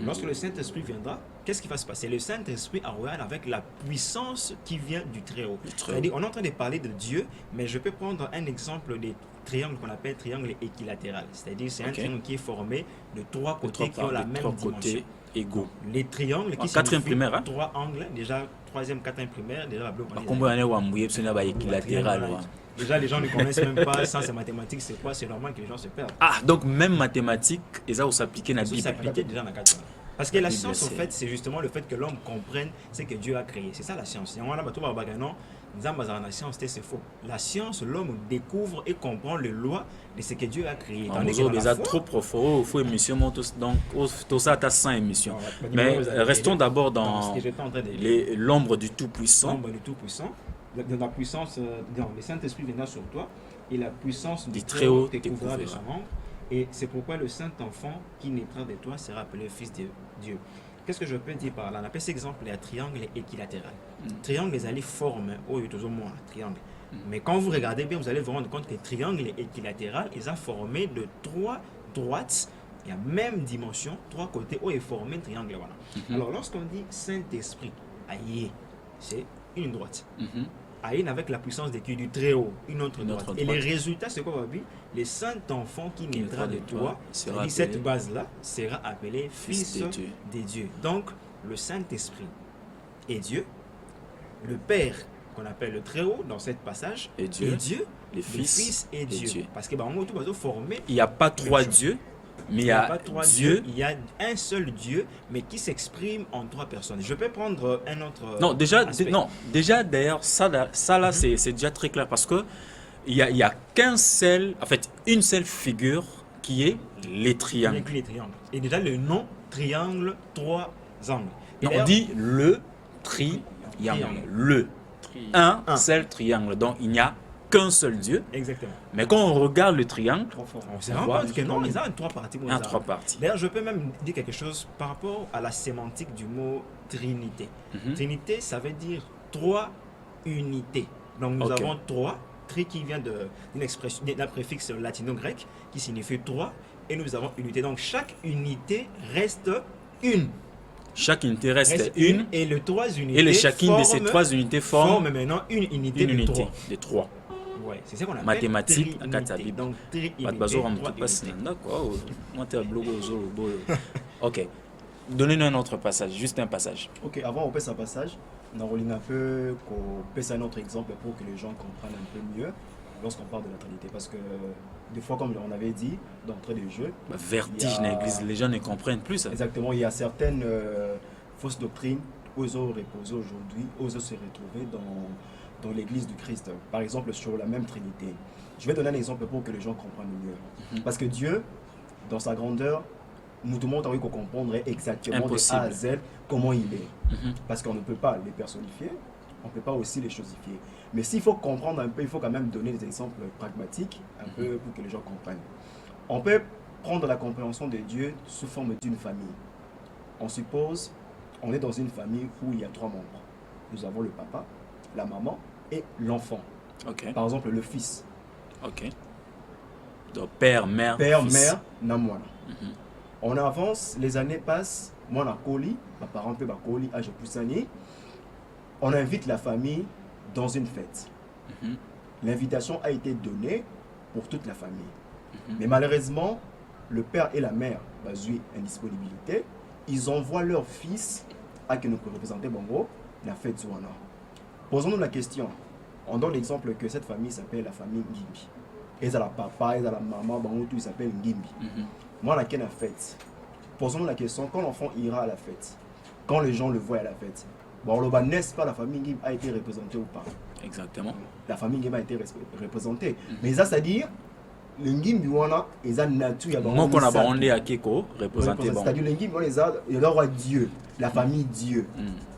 Lorsque le Saint-Esprit viendra, qu'est-ce qui va se passer? Le Saint-Esprit arrive avec la puissance qui vient du Très-Haut. C'est-à-dire, on est en train de parler de Dieu, mais je peux prendre un exemple des triangles qu'on appelle triangle équilatéral. C'est-à-dire, c'est un triangle qui est formé de trois côtés qui ont la même dimension. Égaux. Les triangles qui quatrième primaire, trois angles, déjà troisième, quatrième primaire, déjà la bleue. Équilatéral. Déjà, les gens ne connaissent même pas sciences et mathématiques, c'est quoi? C'est normal que les gens se perdent. Ah, donc même mathématiques, ils ont s'appliquer dans la Bible. S'appliquer déjà dans la Bible. Parce que la science, en fait, c'est justement le fait que l'homme comprenne ce que Dieu a créé. C'est ça la science. C'est faux. La science, l'homme découvre et comprend les lois de ce que Dieu a créé. Déjà trop profond, il faut émission, donc tout ça, tu as 100 émissions. Mais restons d'abord dans l'ombre du Tout-Puissant. L'ombre du Tout-Puissant. Dans la puissance, le Saint-Esprit viendra sur toi et la puissance du Très-Haut te couvrira de son ombre. Et c'est pourquoi le Saint-Enfant qui naîtra de toi sera appelé Fils de Dieu. Qu'est-ce que je peux dire par là? On appelle cet exemple les triangles équilatéral. Triangle, les alliés forment triangle. Mais quand vous regardez bien, vous allez vous rendre compte que les triangles équilatéral, ils ont formé de trois droites, il y a même dimension, trois côtés, où est formé un triangle. Alors lorsqu'on dit Saint-Esprit, aïe, c'est une droite. Aïe avec la puissance du Très-Haut, une autre droite. Et les résultats, c'est quoi, Babi? Le Saint-Enfant qui naîtra de toi, cette base-là, sera appelé Fils de Dieu. Donc, le Saint-Esprit est Dieu, le Père, qu'on appelle le Très-Haut dans ce passage, et Dieu, le Fils et Dieu. Parce que, il n'y a pas trois dieux. Mais il y a Dieu. Il y a un seul Dieu, mais qui s'exprime en trois personnes. Je peux prendre un autre. Non, déjà d'ailleurs, ça là, c'est déjà très clair parce que il y a une seule figure qui est les triangles. Les triangles. Et déjà le nom triangle, trois angles. On dit le triangle. Un seul triangle. Donc il n'y a qu'un seul Dieu. Exactement. Mais quand on regarde le triangle, on se rend compte que non, ils ont trois parties. Trois parties. D'ailleurs, je peux même dire quelque chose par rapport à la sémantique du mot Trinité. Trinité, ça veut dire trois unités. Donc nous avons trois, tri qui vient d'une expression, d'un préfixe latino-grec qui signifie trois, et nous avons unité. Donc chaque unité reste une. Chaque unité reste une. Et les trois unités. Et chacune de ces trois unités forment maintenant une unité de trois. Ouais, c'est ça qu'on appelle mathématiques. Donc, ok. Donnez-nous un autre passage, juste un passage. Ok, avant on passe un passage, on a un peu qu'on passe un autre exemple pour que les gens comprennent un peu mieux lorsqu'on parle de la Trinité. Parce que des fois, comme on avait dit, d'entrée de jeu... vertige dans l'église, les gens ne comprennent plus ça. Exactement, il y a certaines fausses doctrines osent reposer aujourd'hui, osent se retrouver dans l'église du Christ. Par exemple, sur la même Trinité. Je vais donner un exemple pour que les gens comprennent mieux. Parce que Dieu, dans sa grandeur, nous demande qu'on comprendre exactement Impossible. de A à Z comment il est. Parce qu'on ne peut pas les personnifier, on ne peut pas aussi les chosifier. Mais s'il faut comprendre un peu, il faut quand même donner des exemples pragmatiques, un peu pour que les gens comprennent. On peut prendre la compréhension de Dieu sous forme d'une famille. On suppose, on est dans une famille où il y a 3 membres. Nous avons le papa, la maman et l'enfant. Ok. Par exemple, le fils. Ok. Donc père, mère, Père, fils. mère, namwana. On avance, les années passent, moi na Koli, ma parent peut Koli, âge poussani. On invite la famille dans une fête. L'invitation a été donnée pour toute la famille. Mais malheureusement, le père et la mère, basé indisponibilité, ils envoient leur fils à que nous représenter Bongo, la fête Zouana. Posons-nous la question. On donne l'exemple que cette famille s'appelle la famille Ngimbi. Ils ont la papa, ils ont la maman, Bongo, tout s'appelle Ngimbi. Moi, la fête. Posons-nous la question, quand l'enfant ira à la fête, quand les gens le voient à la fête, bon, n'est-ce pas la famille Ngimbi a été représentée ou pas? Exactement. La famille Ngimbi a été représentée. Mais ça, c'est-à-dire, le Ngimbi, ils ont nature. Moi, qu'on a bandé à Keko, représenté. C'est-à-dire, le Ngimbi, il y a Dieu, la famille Dieu.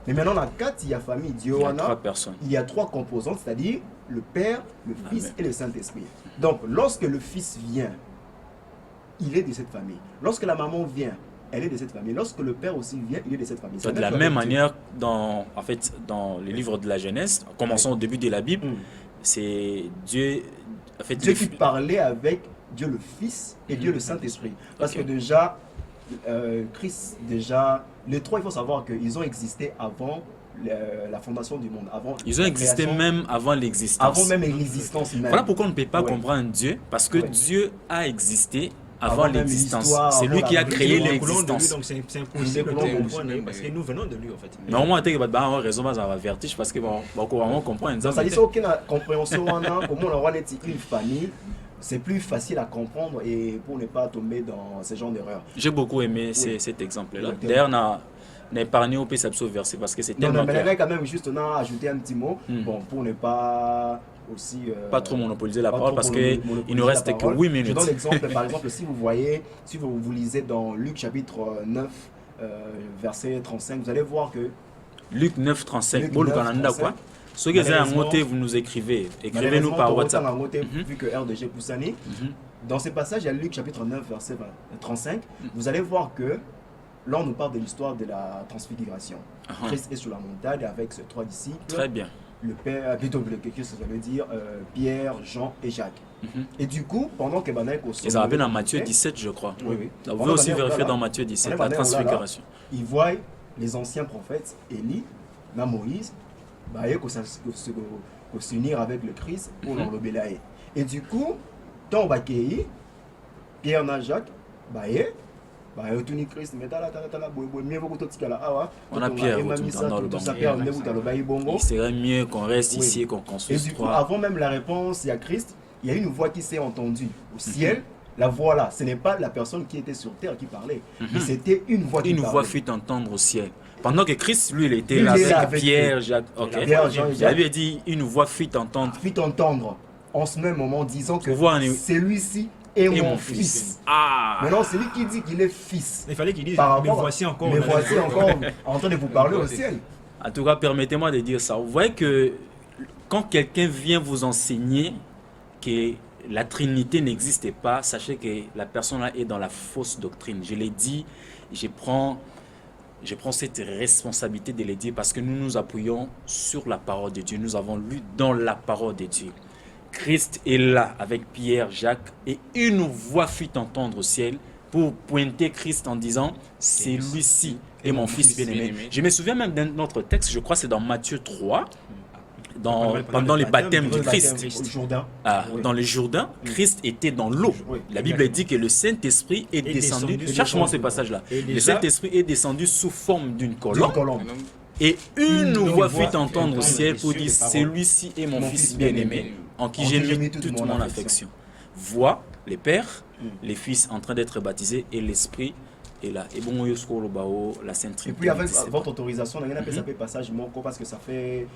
Mais maintenant, dans la 4, il y a famille Dieu. Il y a 3 personnes. Il y a 3 composantes, c'est-à-dire le Père, le Fils et le Saint-Esprit. Donc, lorsque le Fils vient, il est de cette famille. Lorsque la maman vient, elle est de cette famille. Lorsque le Père aussi vient, il est de cette famille. De la même manière, dans les livres de la Genèse, commençons au début de la Bible, c'est Dieu. En fait, Dieu qui parlait avec Dieu le Fils et Dieu le Saint-Esprit. Parce que déjà, Christ, les 3, il faut savoir qu'ils ont existé avant la fondation du monde. Ils ont existé même avant l'existence. Avant même l'existence même. Voilà pourquoi on ne peut pas comprendre Dieu, parce que Dieu a existé avant l'existence. C'est lui qui a créé l'existence. Donc c'est impossible de comprendre parce que nous venons de lui en fait. Mais au moins, tu as raison, ça va vertige parce que on comprend. Ça dit aucune compréhension, comment on a une famille. C'est plus facile à comprendre et pour ne pas tomber dans ce genre d'erreur. J'ai beaucoup aimé cet exemple-là. D'ailleurs, on a épargné au PSAPSO verset parce que c'est tellement clair. Mais quand même, juste on a ajouté un petit mot bon, pour ne pas aussi... pas trop monopoliser la parole parce qu'il ne reste que 8 minutes. Je donne l'exemple, par exemple, si vous voyez, si vous lisez dans Luc chapitre 9, verset 35, vous allez voir que... Luc 9, 35, quoi? Ce que vous nous écrivez. Écrivez-nous par WhatsApp. Vu que RDG Poussani, dans ce passage, il y a Luc chapitre 9, verset 35, vous allez voir que là, on nous parle de l'histoire de la transfiguration. Christ est sur la montagne avec ses 3 disciples. Très bien. Le Père, plutôt que ça veut dire Pierre, Jean et Jacques. Et du coup, pendant que Banaïk au sommet... Ils rappellent dans Matthieu 17, je crois. Oui. Vous pouvez aussi vérifier dans Matthieu 17, la transfiguration. Ils voient les anciens prophètes, Élie, Moïse, s'unir avec le Christ pour l'enlever. Et du coup, tant on va Pierre et Jacques, on a Pierre dans le banc. Il serait mieux qu'on reste ici et qu'on construise. Et du coup, avant même la réponse, il y a Christ, il y a une voix qui s'est entendue au ciel. La voix là, ce n'est pas la personne qui était sur terre qui parlait, mais c'était une voix qui parlait. Une voix fut entendre au ciel. Pendant que Christ, lui, il était là avec Pierre, Jacques. Pierre, Jean et Jacques. Il lui a dit, une voix fut entendre. Fut entendre en ce même moment, disant que celui-ci est mon fils. Maintenant, c'est lui qui dit qu'il est fils. Il fallait qu'il dise, mais voici encore en train de vous parler au ciel. En tout cas, permettez-moi de dire ça. Vous voyez que quand quelqu'un vient vous enseigner que la Trinité n'existe pas, sachez que la personne là est dans la fausse doctrine. Je l'ai dit, je prends cette responsabilité de le dire parce que nous nous appuyons sur la parole de Dieu. Nous avons lu dans la parole de Dieu. Christ est là avec Pierre, Jacques, et une voix fut entendre au ciel pour pointer Christ en disant « Celui-ci est mon fils bien-aimé ». Je me souviens même d'un autre texte, je crois que c'est dans Matthieu 3, pendant les baptêmes de Christ. Dans le Jourdain, Christ était dans l'eau. La Bible dit que le Saint-Esprit est descendu. Cherche-moi ce passage-là. Le Saint-Esprit est descendu sous forme d'une colombe. Et une voix fut entendre au ciel pour dire « Celui-ci est mon fils bien-aimé, en qui j'ai mis toute mon affection. » Voix, les pères, les fils en train d'être baptisés et l'Esprit Et là, et bon, la Sainte Et Trinité. puis avec n'existe votre pas. autorisation, on a appelé ça passage manquant parce que ça fait,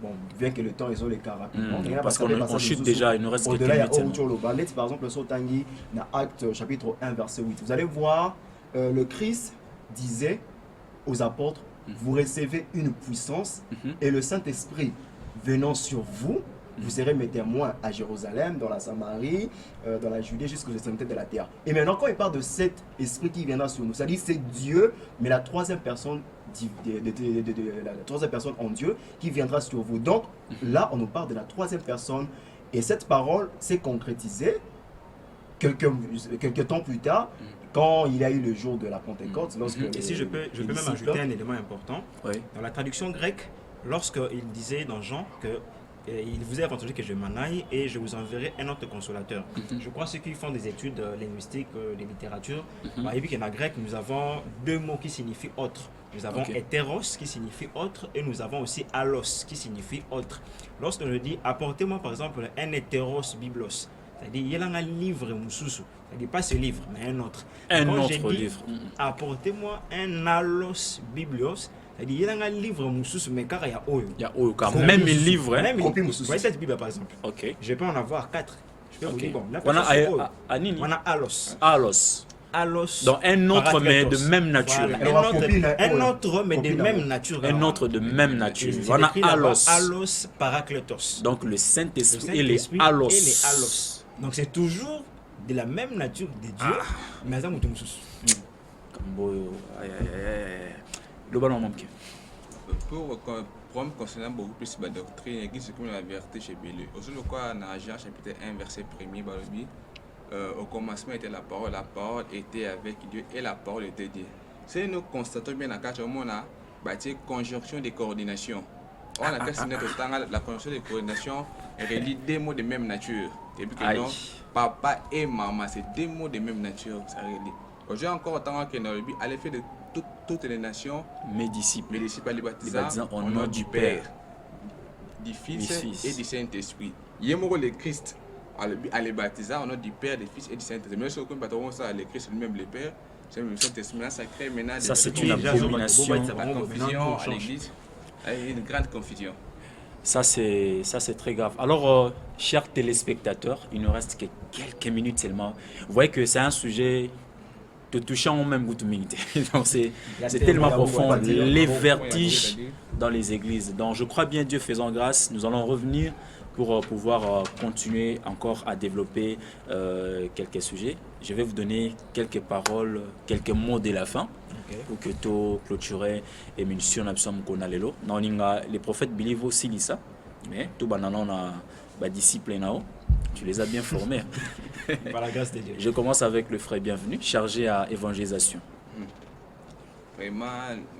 bon, bien que le temps ils ont les cas rapidement. Parce qu'on chute déjà, il nous reste quelques minutes. Par exemple, Sotangi, dans Acte chapitre 1, verset 8. Vous allez voir, le Christ disait aux apôtres, vous recevez une puissance et le Saint-Esprit venant sur vous, vous serez mes témoins à Jérusalem, dans la Samarie, dans la Judée, jusqu'aux extrémités de la terre. Et maintenant, quand il parle de cet esprit qui viendra sur nous, ça dit c'est Dieu, mais la troisième personne, la troisième personne en Dieu qui viendra sur vous. Donc là, on nous parle de la troisième personne. Et cette parole s'est concrétisée quelques temps plus tard, quand il y a eu le jour de la Pentecôte. Et si je peux même ajouter un élément important. Oui. Dans la traduction grecque, lorsqu'il disait dans Jean que il vous est entendu que je m'en aille et je vous enverrai un autre consolateur. Je crois que ceux qui font des études linguistiques, de littérature, et puis qu'en grec, nous avons deux mots qui signifient autre. Nous avons hétéros qui signifie autre et nous avons aussi allos qui signifie autre. Lorsque je dis apportez-moi par exemple un hétéros biblos, c'est-à-dire il y a un livre mususu, c'est-à-dire pas ce livre mais un autre. Un Quand autre j'ai dit, livre. Apportez-moi un allos biblios. Il y a un livre mususu mais car il y a oyo. Il y a quand même un livre. Hein? Même vous voyez cette Bible par exemple. Ok. Je peux en avoir 4. Je peux vous dire bon. Là, On a allos. Alos. Allos. Donc un autre mais de parakletos. même nature. Voilà. Un autre mais de même nature. Un autre de même nature. C'est On a écrit là-bas, Alos. Alos parakletos. Donc le Le Saint-Esprit et les Saint-Esprit Alos. et les allos. Donc c'est toujours de la même nature de Dieu, mais ça mutu mususu. Le ballon manque. Pour problème concernant beaucoup plus la doctrine, et qui se comme la vérité chez Bélu. Aussi, le quoi, dans Jean chapitre 1, verset 1er, Balobi, au commencement était la parole était avec Dieu et la parole était Dieu. Si nous constatons bien dans le on a bâti conjonction de coordination. On a la conjonction de coordination relie deux mots de même nature. Et puis que non, papa et maman, c'est deux mots de même nature, ça relie. Aujourd'hui encore, autant que dans le but, à l'effet de toutes les nations, mes disciples les baptisants au nom du Père, du Fils et du Saint-Esprit. Il y a le Christ à les baptisants au nom du Père, du Fils et du Saint-Esprit. Mais ce qu'on peut ça, le Christ lui-même le Père, c'est le Saint-Esprit. Ça crée maintenant ça c'est une abomination. La confusion à l'Église, une grande confusion. Ça c'est très grave. Alors, chers téléspectateurs, il nous reste que quelques minutes seulement. Vous voyez que c'est un sujet te touchant au même goût de minute. Donc c'est tellement profond, les vertiges dans les églises. Donc je crois bien, Dieu faisant grâce, nous allons revenir pour pouvoir continuer encore à développer quelques sujets. Je vais vous donner quelques paroles, quelques mots de la fin pour que tout clôturer et munition absolument qu'on a l'élo. Les prophètes bilivo aussi dit ça, mais tout banana on a disciples nao. Tu les as bien formés. Par la grâce de Dieu. Je commence avec le frère Bienvenu, chargé à évangélisation. Vraiment,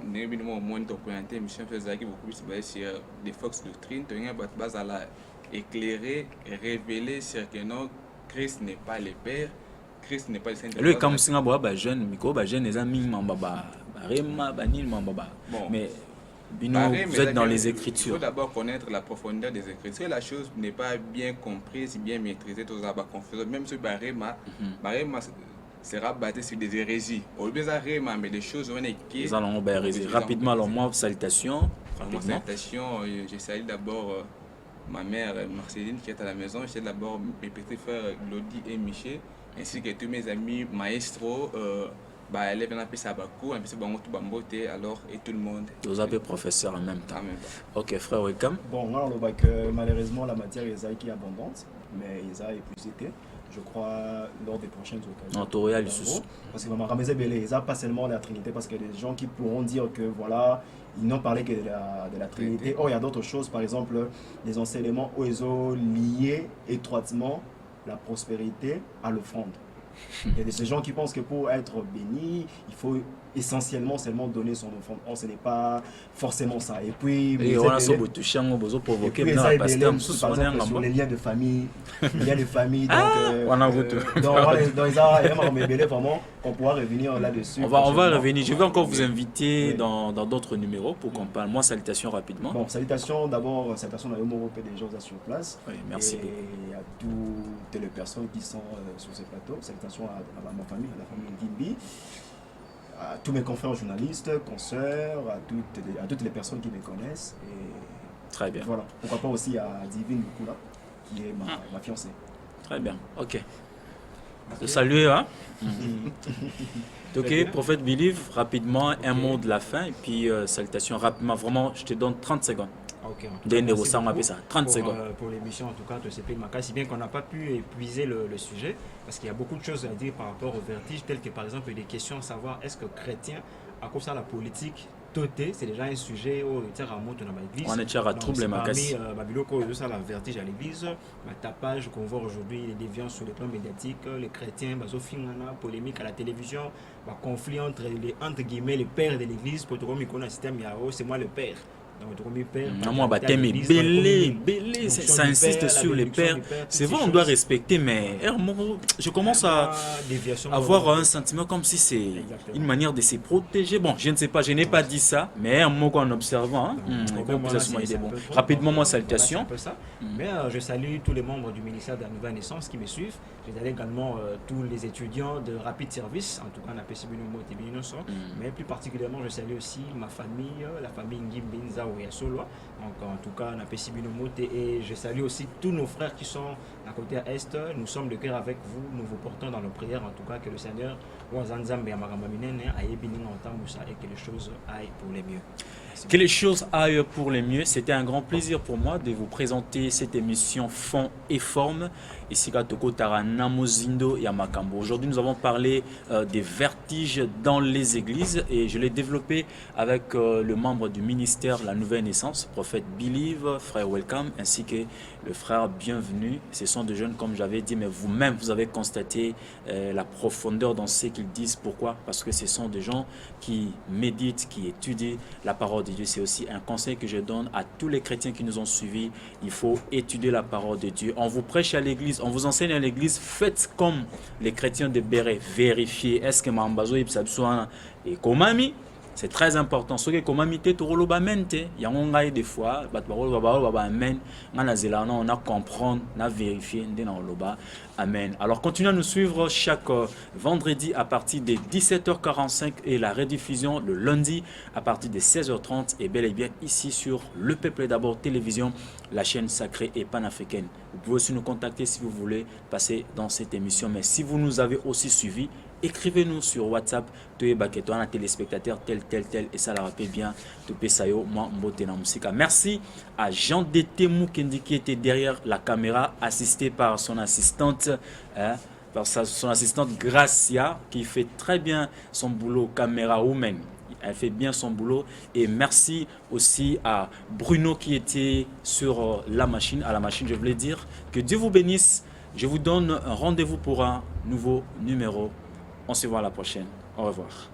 nous avons moins de mission faisait beaucoup plus basée sur des fausses doctrines. Nous avons base à la éclairer, révéler sur que non, Christ n'est pas le Père, Christ n'est pas le Saint-Esprit. Lui, comme si on a jeune, Miko, jeune, les amis, mais vous êtes dans les Écritures. Il faut d'abord connaître la profondeur des Écritures. Si la chose n'est pas bien comprise, bien maîtrisée, tout ça va confuser. Même ce Barema sera bâti sur des hérésies. Au lieu de mais des choses qui... Nous allons rapidement, alors moi, salutations. Salutations, je salue d'abord ma mère Marceline qui est à la maison. Je salue d'abord mes petits frères Glody et Michel, ainsi que tous mes amis maestros. Elle est venue à Bakou, un peu Bangotou Bambote, alors, et tout le monde. Vous avez professeur en même temps. Ok, frère, welcome. Bon, on voit que malheureusement la matière est abondante, mais ils ont épuisé, je crois, lors des prochaines occasions. Parce que Maman Ramezé Belé, ils n'ont pas seulement la Trinité, parce qu'il y a des gens qui pourront dire que voilà, ils n'ont parlé que de la Trinité. Oh, il y a d'autres choses, par exemple, les enseignements où ils ont lié étroitement la prospérité à l'offrande. Il y a ces gens qui pensent que pour être béni, il faut essentiellement seulement donner son offrande. Or, ce n'est pas forcément ça. Et puis, sur les liens de famille, vraiment, on pourra revenir là-dessus. On va revenir. Je vais encore vous inviter dans d'autres numéros pour qu'on parle. Moi, salutations rapidement. Bon, salutations d'abord, salutations à Yomo que des gens sur place. Oui, merci et beaucoup. à toutes les personnes qui sont sur ce plateau. Salutations à ma famille, à la famille Gimbi. à tous mes confrères journalistes, consoeurs, à toutes les personnes qui me connaissent. Et Très bien. voilà. Pourquoi pas aussi à Divine Lukula, qui est ma fiancée. Très bien, ok. De saluer, hein. Ok, Prophète Believe, rapidement, un mot de la fin, et puis salutations rapidement. Vraiment, je te donne 30 secondes. Ok, en tout Des cas, merci négociants, on beaucoup appelle ça. 30 pour, secondes. Pour l'émission, en tout cas, de CP Maca, si bien qu'on n'a pas pu épuiser le sujet, parce qu'il y a beaucoup de choses à dire par rapport au vertige, telles que par exemple des questions à savoir est-ce que chrétien, à cause de la politique, toté, c'est déjà un sujet où il tient à monter dans l'église. On est à trouble les macasses. Parmi Babiloko, ça la vertige à l'église, ma tapage qu'on voit aujourd'hui, les déviances sur les plans médiatiques, les chrétiens, bazofingana, polémique à la télévision, conflit entre entre guillemets les pères de l'église, pour trouver un système yao, c'est moi le père. Non, moi, belé, ça insiste sur les pères. C'est vrai, on doit respecter, mais je commence à avoir un sentiment comme si c'est une manière de se protéger. Bon, je ne sais pas, je n'ai pas dit ça, mais un mot en observant. Rapidement, moi, salutations. Mais je salue tous les membres du ministère de la Nouvelle Naissance qui me suivent. Je salue également tous les étudiants de Rapid Service, en tout cas, on a PCB mais plus particulièrement, je salue aussi ma famille, la famille Ngimbinza Ouyasolwa. Donc, en tout cas, on a PCB et je salue aussi tous nos frères qui sont à côté à Est. Nous sommes de cœur avec vous, nous vous portons dans nos prières, en tout cas, que le Seigneur et que les choses aillent pour les mieux. Que les choses aillent pour les mieux. C'était un grand plaisir pour moi de vous présenter cette émission Fond et Forme. Ici, Toko Tara Namozindo Yamakambo. Aujourd'hui, nous avons parlé des vertiges dans les églises et je l'ai développé avec le membre du ministère de la Nouvelle Naissance, Prophète Believe, frère Welcome, ainsi que le frère Bienvenu. Ce sont des jeunes, comme j'avais dit, mais vous-même, vous avez constaté la profondeur dans ce qu'ils disent. Pourquoi? Parce que ce sont des gens qui méditent, qui étudient la parole de Dieu. C'est aussi un conseil que je donne à tous les chrétiens qui nous ont suivis. Il faut étudier la parole de Dieu. On vous prêche à l'église, on vous enseigne à l'église. Faites comme les chrétiens de Béret. Vérifiez. Est-ce que Mambazo et Komami? C'est très important. Ce que Komami te roloba mente. Il y a des fois, on a comprendre, on a vérifié, amen. Alors continuez à nous suivre chaque vendredi à partir de 17h45 et la rediffusion le lundi à partir de 16h30 et bel et bien ici sur Le Peuple d'abord télévision, la chaîne sacrée et panafricaine. Vous pouvez aussi nous contacter si vous voulez passer dans cette émission. Mais si vous nous avez aussi suivis, écrivez-nous sur WhatsApp, un téléspectateur tel, et ça la rappelle bien, Merci à Jean Dété Moukendi qui était derrière la caméra, assisté par son assistante, son assistante Gracia, qui fait très bien son boulot, caméra woman. Elle fait bien son boulot. Et merci aussi à Bruno qui était sur à la machine, je voulais dire. Que Dieu vous bénisse. Je vous donne un rendez-vous pour un nouveau numéro. On se voit à la prochaine. Au revoir.